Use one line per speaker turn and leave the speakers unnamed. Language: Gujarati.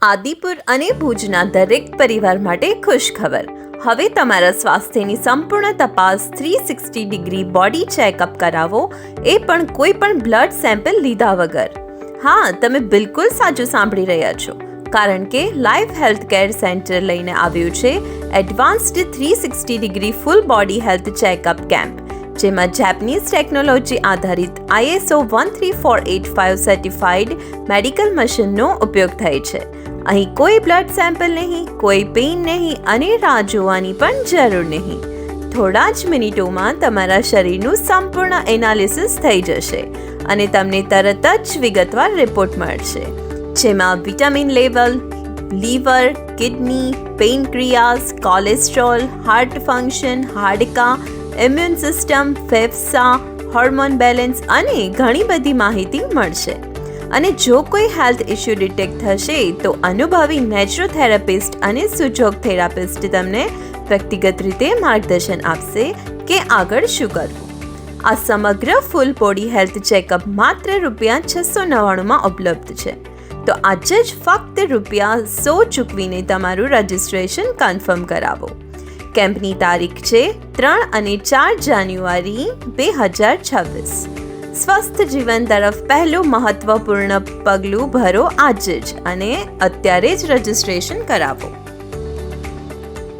આદિપુર અને ભુજના દરેક પરિવાર માટે ખુશખબર. હવે તમારા સ્વાસ્થ્યની સંપૂર્ણ તપાસ 360 ડિગ્રી બોડી ચેકઅપ કરાવો, એ પણ કોઈ પણ બ્લડ સેમ્પલ લીધા વગર. હા, તમે બિલકુલ સાચું સાંભળી રહ્યા છો, કારણ કે લાઈફ હેલ્થ કેર સેન્ટર લઈને આવ્યું છે advanced 360 degree full body health checkup camp, જેમાં જેપનીઝ ટેકનોલોજી આધારિત ISO 13485 સર્ટિફાઈડ મેડિકલ મશીનનો ઉપયોગ થાય છે. અહીં કોઈ બ્લડ સેમ્પલ નહીં, કોઈ પેઇન નહીં અને રાહ જોવાની પણ જરૂર નહીં. થોડા જ મિનિટોમાં તમારા શરીરનું સંપૂર્ણ એનાલિસિસ થઈ જશે અને તમને તરત જ વિગતવાર રિપોર્ટ મળશે, જેમાં vitamin level, liver, kidney, pancreas, cholesterol, heart function, હાડકાં, ઇમ્યુન સિસ્ટમ, ફેફસા, હોર્મોન બેલેન્સ અને ઘણી બધી માહિતી મળશે. અને જો કોઈ હેલ્થ ઇશ્યુ ડિટેક્ટ થશે તો અનુભવી નેચરોથેરાપિસ્ટ અને સૂચક થેરાપિસ્ટ તમને વ્યક્તિગત રીતે માર્ગદર્શન આપશે કે આગળ શું કરવું. આ સમગ્ર ફૂલ બોડી હેલ્થ ચેકઅપ માત્ર ₹699 ઉપલબ્ધ છે. તો આજે જ ફક્ત ₹100 ચૂકવીને તમારું રજિસ્ટ્રેશન કન્ફર્મ કરાવો. કેમ્પની તારીખ છે 3 અને 4 જાન્યુઆરી 2026. સ્વસ્થ જીવન તરફ પહેલું મહત્વપૂર્ણ પગલું ભરો આજે જ અને અત્યારે જ રજિસ્ટ્રેશન કરાવો.